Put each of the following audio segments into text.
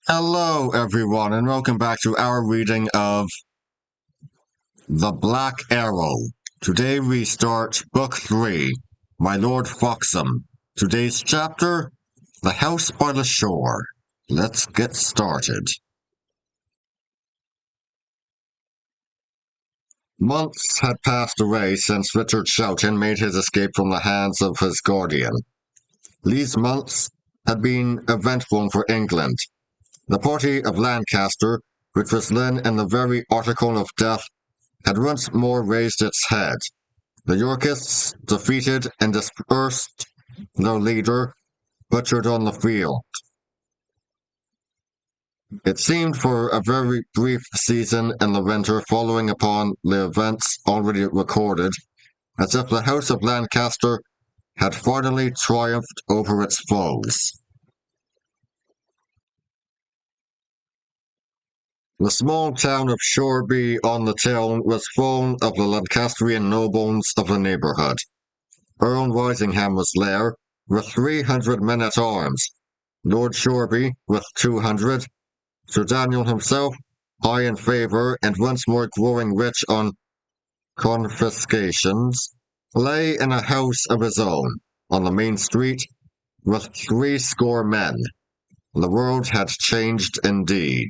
Hello, everyone, and welcome back to our reading of The Black Arrow. Today we start Book 3, My Lord Foxham. Today's chapter, The House by the Shore. Let's get started. Months had passed away since Richard Shelton made his escape from the hands of his guardian. These months had been eventful for England. The party of Lancaster, which was then in the very article of death, had once more raised its head. The Yorkists, defeated and dispersed, their leader butchered on the field. It seemed for a very brief season in the winter following upon the events already recorded, as if the House of Lancaster had finally triumphed over its foes. The small town of Shoreby-on-the-Tyne was full of the Lancastrian nobles of the neighbourhood. Earl Risingham was there, with 300 men-at-arms, Lord Shoreby with 200, Sir Daniel himself, high in favour and once more growing rich on confiscations, lay in a house of his own, on the main street, with 60 men. The world had changed indeed.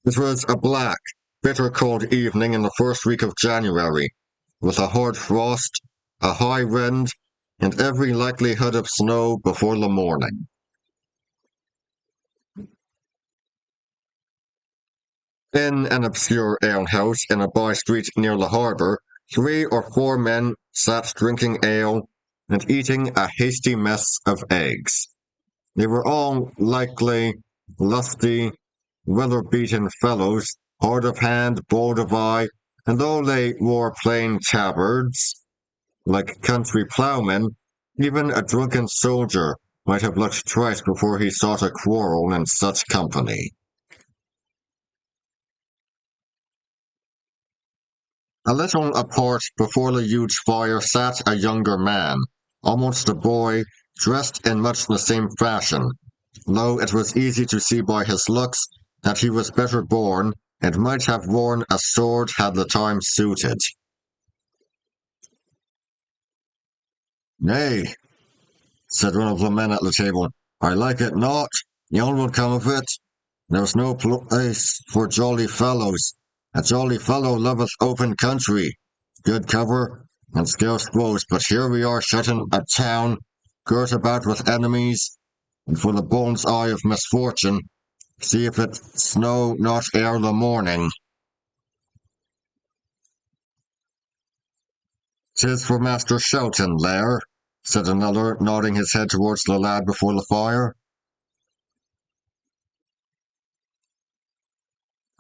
It was a black, bitter cold evening in the first week of January, with a hard frost, a high wind, and every likelihood of snow before the morning. In an obscure alehouse in a by-street near the harbour, 3 or 4 men sat drinking ale and eating a hasty mess of eggs. They were all likely, lusty, weather-beaten fellows, hard of hand, bold of eye, and though they wore plain tabards, like country ploughmen, even a drunken soldier might have looked twice before he sought a quarrel in such company. A little apart before the huge fire sat a younger man, almost a boy, dressed in much the same fashion, though it was easy to see by his looks that he was better born and might have worn a sword had the time suited. "Nay," said one of the men at the table, "I like it not. Ill will come of it. There's no place for jolly fellows. A jolly fellow loveth open country, good cover, and scarce foes, but here we are shut in a town, girt about with enemies, and for the bull's eye of misfortune, see if it snow not ere the morning." "'Tis for Master Shelton, there," said another, nodding his head towards the lad before the fire.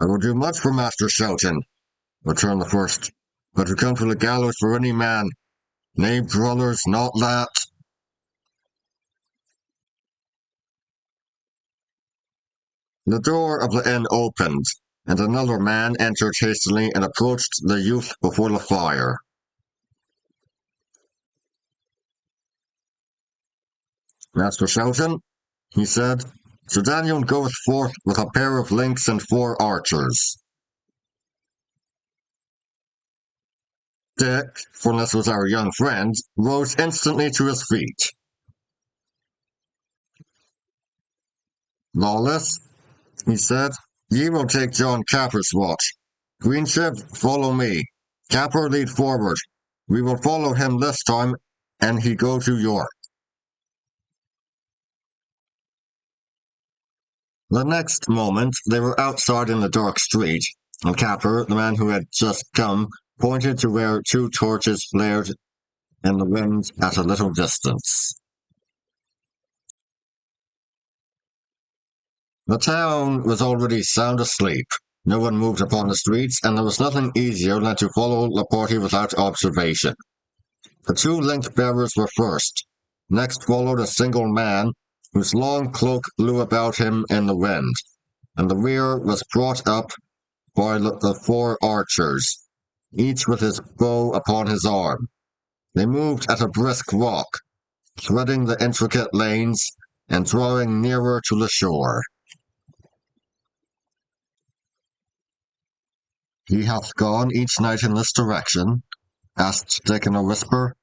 "I will do much for Master Shelton," returned the first, "but to come to the gallows for any man, nay, brothers, not that." The door of the inn opened, and another man entered hastily and approached the youth before the fire. "Master Shelton," he said, "Sir Daniel goeth forth with a pair of links and 4 archers." Dick, for this was our young friend, rose instantly to his feet. "Lawless," he said, "ye will take John Capper's watch. Greenship, follow me. Capper, lead forward. We will follow him this time, and he go to York." The next moment they were outside in the dark street, and Capper, the man who had just come, pointed to where 2 torches flared in the wind at a little distance. The town was already sound asleep. No one moved upon the streets, and there was nothing easier than to follow the party without observation. The 2 link-bearers were first. Next followed a single man, whose long cloak blew about him in the wind, and the rear was brought up by the 4 archers, each with his bow upon his arm. They moved at a brisk walk, threading the intricate lanes and drawing nearer to the shore. "He hath gone each night in this direction?" asked Dick in a whisper.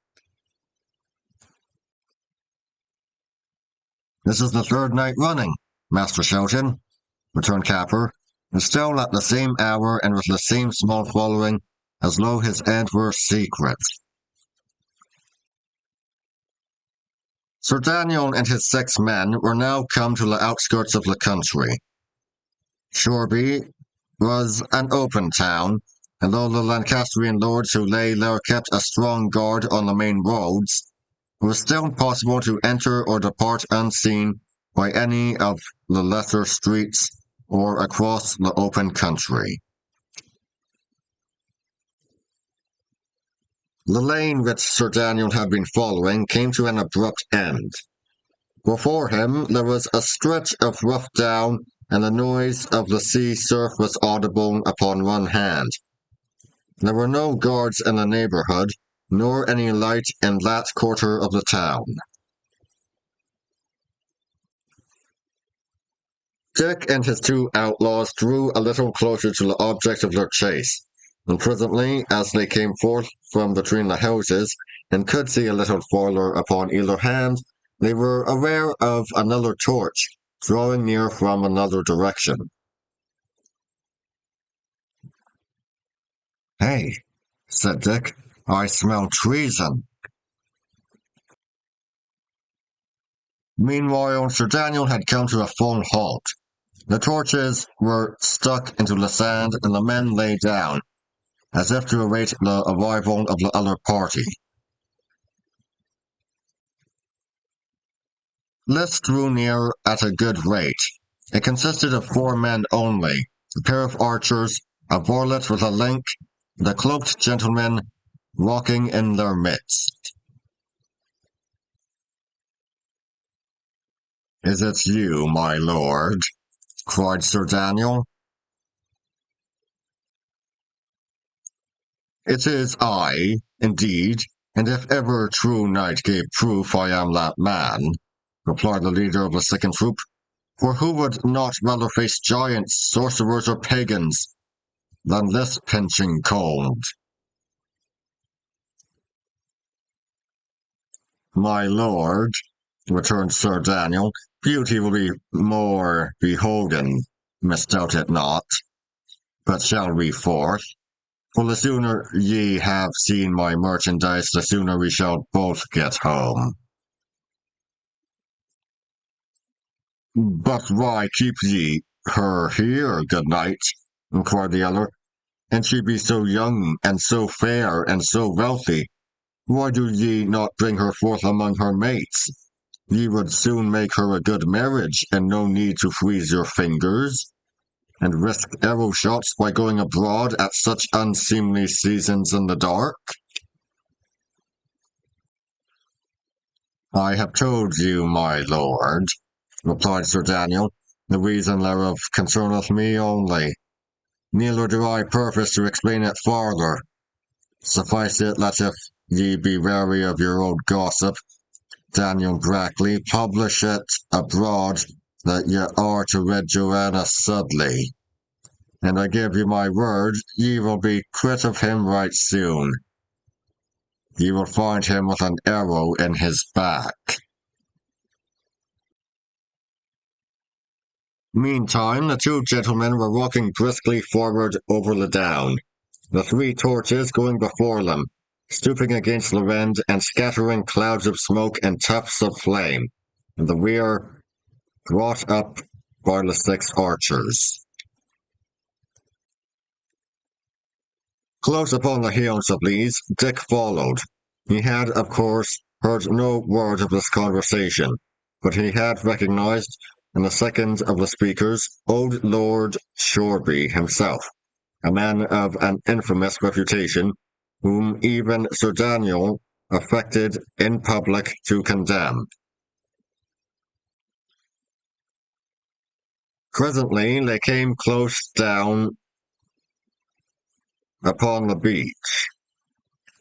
"This is the third night running, Master Shelton," returned Capper, and still at the same hour and with the same small following, as though his end were secret. Sir Daniel and his 6 men were now come to the outskirts of the country. Shoreby was an open town, and though the Lancastrian lords who lay there kept a strong guard on the main roads, it was still possible to enter or depart unseen by any of the lesser streets or across the open country. The lane which Sir Daniel had been following came to an abrupt end. Before him there was a stretch of rough down, and the noise of the sea surf was audible upon one hand. There were no guards in the neighbourhood, nor any light in that quarter of the town. Dick and his 2 outlaws drew a little closer to the object of their chase, and presently, as they came forth from between the houses, and could see a little farther upon either hand, they were aware of another torch, drawing near from another direction. "Hey," said Dick, "I smell treason." Meanwhile, Sir Daniel had come to a full halt. The torches were stuck into the sand, and the men lay down, as if to await the arrival of the other party. This drew near at a good rate. It consisted of 4 men only, a pair of archers, a varlet with a link, and a cloaked gentleman walking in their midst. "Is it you, my lord?" cried Sir Daniel. "It is I, indeed, and if ever true knight gave proof I am that man," replied the leader of the second troop. "For who would not rather face giants, sorcerers, or pagans than this pinching cold?" "My lord," returned Sir Daniel, "beauty will be more beholden, misdoubt it not. But shall we forth? For the sooner ye have seen my merchandise, the sooner we shall both get home." "But why keep ye her here, good knight?" inquired the other. "And she be so young, and so fair, and so wealthy. Why do ye not bring her forth among her mates? Ye would soon make her a good marriage, and no need to freeze your fingers, and risk arrow shots by going abroad at such unseemly seasons in the dark." "I have told you, my lord," replied Sir Daniel. "The reason thereof concerneth me only. Neither do I purpose to explain it farther. Suffice it that if ye be wary of your old gossip, Daniel Brackley, publish it abroad that ye are to wed Joanna Sudley. And I give you my word, ye will be quit of him right soon. Ye will find him with an arrow in his back." Meantime, the 2 gentlemen were walking briskly forward over the down, the 3 torches going before them, stooping against the wind and scattering clouds of smoke and tufts of flame, and the rear brought up by the 6 archers. Close upon the heels of these, Dick followed. He had, of course, heard no word of this conversation, but he had recognized in the second of the speakers old Lord Shoreby himself, a man of an infamous reputation, whom even Sir Daniel affected in public to condemn. Presently they came close down upon the beach.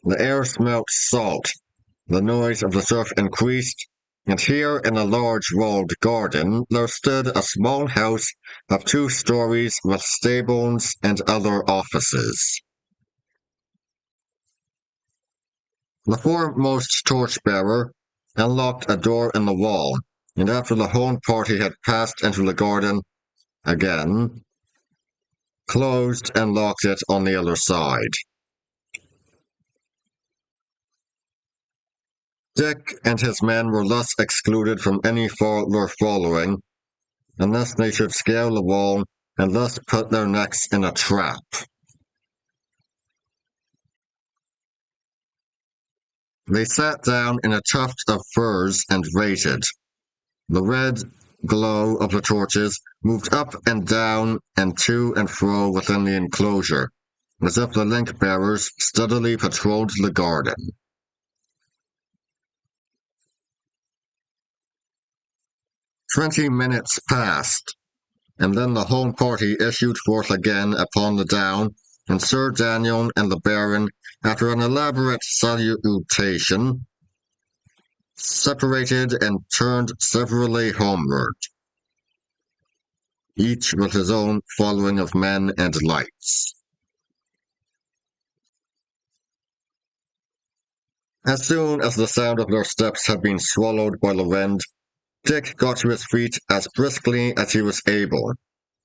The air smelt salt, The noise of the surf increased, and here in a large walled garden there stood a small house of 2 stories with stables and other offices. The foremost torchbearer unlocked a door in the wall, and after the whole party had passed into the garden again, closed and locked it on the other side. Dick and his men were thus excluded from any further following, unless they should scale the wall and thus put their necks in a trap. They sat down in a tuft of firs and waited. The red glow of the torches moved up and down and to and fro within the enclosure, as if the link bearers steadily patrolled the garden. 20 minutes passed, and then the whole party issued forth again upon the down, and Sir Daniel and the Baron, after an elaborate salutation, separated and turned severally homeward, each with his own following of men and lights. As soon as the sound of their steps had been swallowed by the wind, Dick got to his feet as briskly as he was able,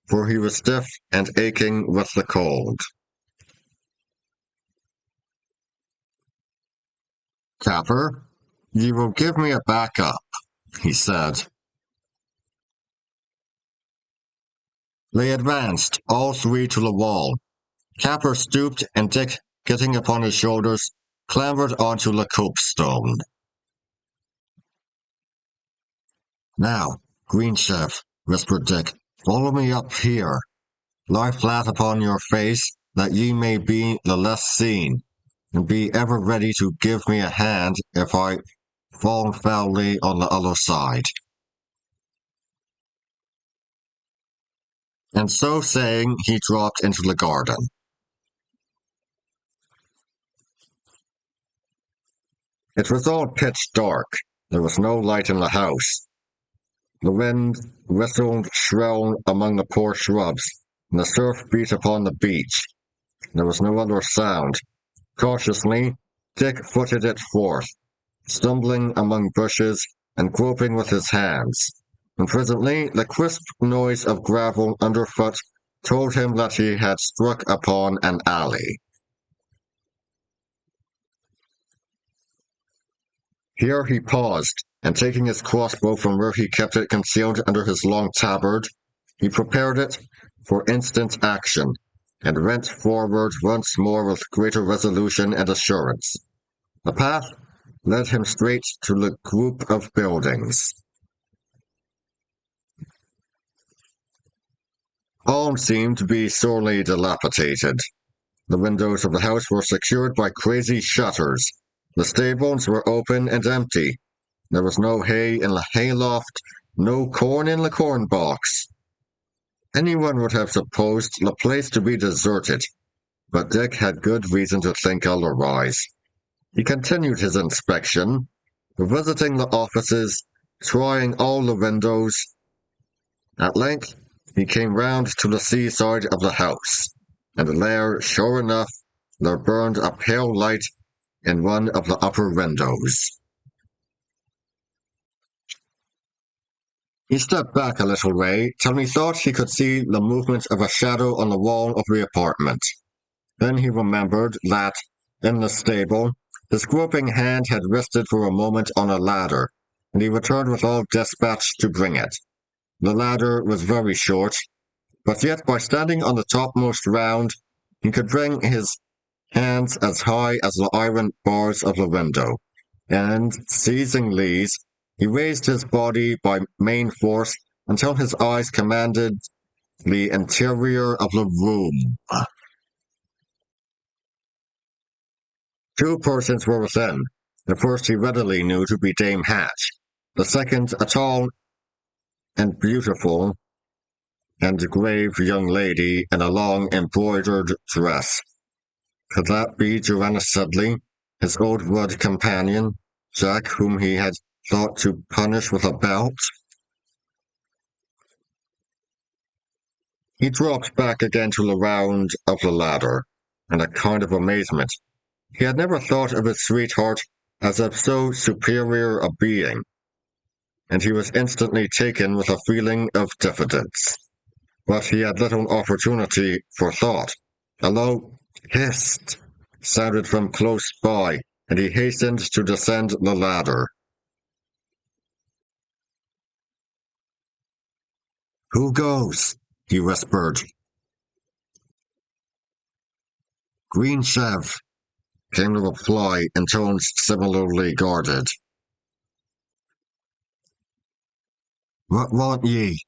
for he was stiff and aching with the cold. "Capper, you will give me a backup," he said. They advanced, all 3 to the wall. Capper stooped, and Dick, getting upon his shoulders, clambered onto the copestone. "Now, Green Chef," whispered Dick, "follow me up here. Lie flat upon your face, that ye may be the less seen, and be ever ready to give me a hand if I fall foully on the other side." And so saying, he dropped into the garden. It was all pitch dark. There was no light in the house. The wind whistled shrill among the poor shrubs, and the surf beat upon the beach. There was no other sound. Cautiously, Dick footed it forth, stumbling among bushes and groping with his hands, and presently the crisp noise of gravel underfoot told him that he had struck upon an alley. Here he paused, and taking his crossbow from where he kept it concealed under his long tabard, he prepared it for instant action, and went forward once more with greater resolution and assurance. The path led him straight to the group of buildings. All seemed to be sorely dilapidated. The windows of the house were secured by crazy shutters. The stables were open and empty. There was no hay in the hayloft, no corn in the corn box. Anyone would have supposed the place to be deserted, but Dick had good reason to think otherwise. He continued his inspection, visiting the offices, trying all the windows. At length, he came round to the seaside of the house, and there, sure enough, there burned a pale light in one of the upper windows. He stepped back a little way till he thought he could see the movement of a shadow on the wall of the apartment. Then he remembered that, in the stable, his groping hand had rested for a moment on a ladder, and he returned with all despatch to bring it. The ladder was very short, but yet by standing on the topmost round, he could bring his hands as high as the iron bars of the window, and, seizing these, he raised his body by main force until his eyes commanded the interior of the room. 2 persons were within. The first he readily knew to be Dame Hatch, the second a tall and beautiful and grave young lady in a long embroidered dress. Could that be Joanna Sedley, his old wood companion? Jack, whom he had thought to punish with a belt. He dropped back again to the round of the ladder, in a kind of amazement. He had never thought of his sweetheart as of so superior a being, and he was instantly taken with a feeling of diffidence. But he had little opportunity for thought. A low hissed sounded from close by, and he hastened to descend the ladder. Who goes? He whispered. Green Chev, came the reply in tones similarly guarded. What want ye?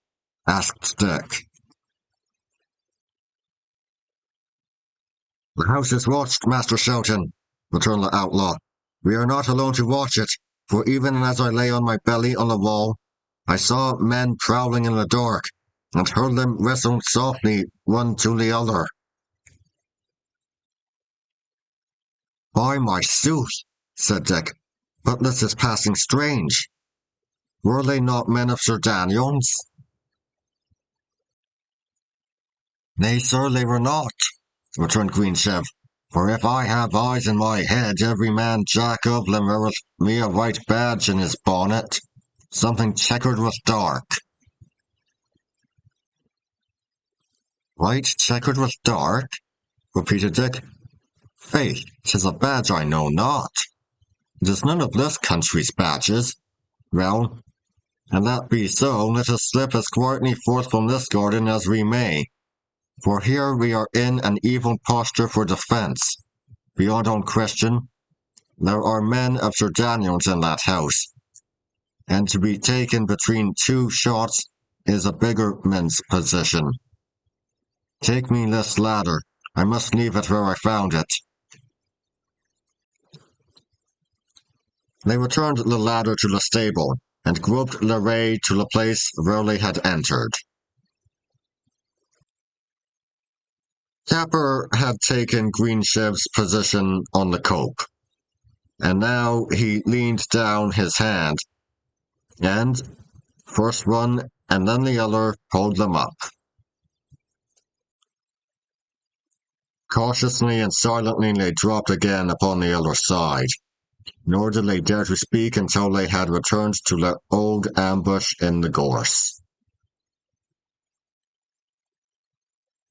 Asked Dick. The house is watched, Master Shelton, returned the outlaw. We are not alone to watch it, for even as I lay on my belly on the wall, I saw men prowling in the dark, and heard them whistle softly one to the other. By my sooth, said Dick, but this is passing strange. Were they not men of Sir Daniel's? Nay, sir, they were not, returned Greensheve. For if I have eyes in my head, every man jack of them weareth me a white badge in his bonnet, something checkered with dark. White checkered with dark? Repeated Dick. Faith, 'tis a badge I know not. It is none of this country's badges. Well, and that be so, let us slip as quietly forth from this garden as we may. For here we are in an evil posture for defence. Beyond all question, there are men of Sir Daniel's in that house, and to be taken between two shots is a beggarman's position. Take me this ladder. I must leave it where I found it. They returned the ladder to the stable, and groped their way to the place where they had entered. Capper had taken Greenshev's position on the cope, and now he leaned down his hand, and first one and then the other pulled them up. Cautiously and silently they dropped again upon the other side, nor did they dare to speak until they had returned to their old ambush in the gorse.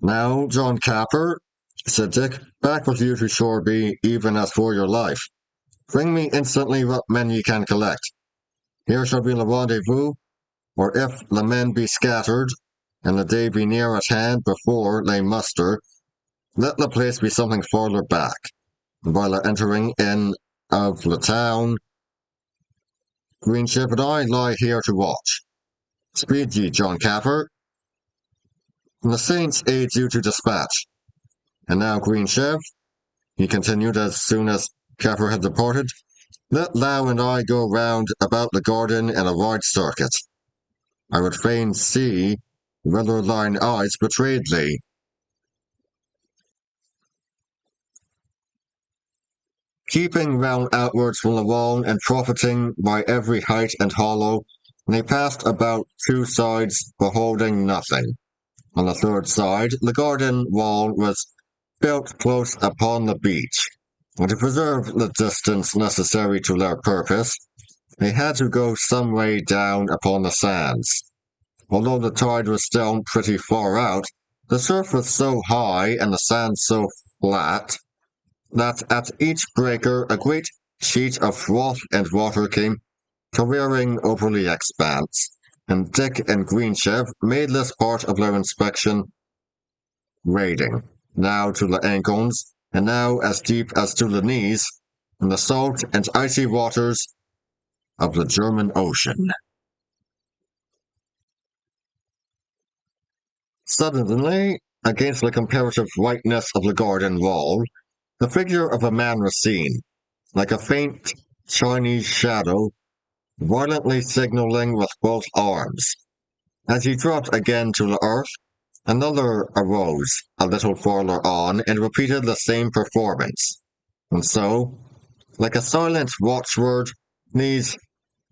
Now, John Capper, said Dick, back with you to Shoreby, even as for your life. Bring me instantly what men ye can collect. Here shall be the rendezvous, or if the men be scattered, and the day be near at hand before they muster, let the place be something farther back, and by the entering in of the town, Greenship and I lie here to watch. Speed ye, John Capper, and the saints aid you to dispatch. And now, Greenship, he continued as soon as Capper had departed, let thou and I go round about the garden in a wide circuit. I would fain see whether thine eyes betrayed thee. Keeping round outwards from the wall and profiting by every height and hollow, they passed about two sides, beholding nothing. On the third side, the garden wall was built close upon the beach, and to preserve the distance necessary to their purpose, they had to go some way down upon the sands. Although the tide was still pretty far out, the surf was so high and the sand so flat that at each breaker a great sheet of froth and water came careering over the expanse, and Dick and Greensheve made this part of their inspection wading, now to the ankles, and now as deep as to the knees, in the salt and icy waters of the German Ocean. Suddenly, against the comparative whiteness of the garden wall, the figure of a man was seen, like a faint Chinese shadow, violently signaling with both arms. As he dropped again to the earth, another arose a little farther on and repeated the same performance. And so, like a silent watchword, These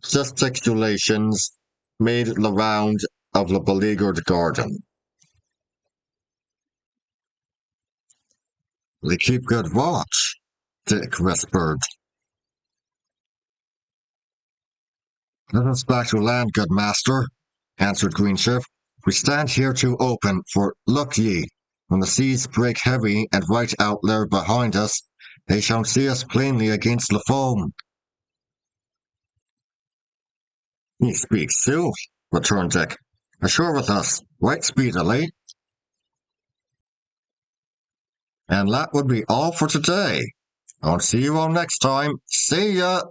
gesticulations made the round of the beleaguered garden. They keep good watch, Dick whispered. Let us back to land, good master, answered Greenship. We stand here too open, for look ye, when the seas break heavy and right out there behind us, they shall see us plainly against the foam. Ye speak sooth, returned Dick. Ashore with us, right speedily. And that would be all for today. I'll see you all next time. See ya!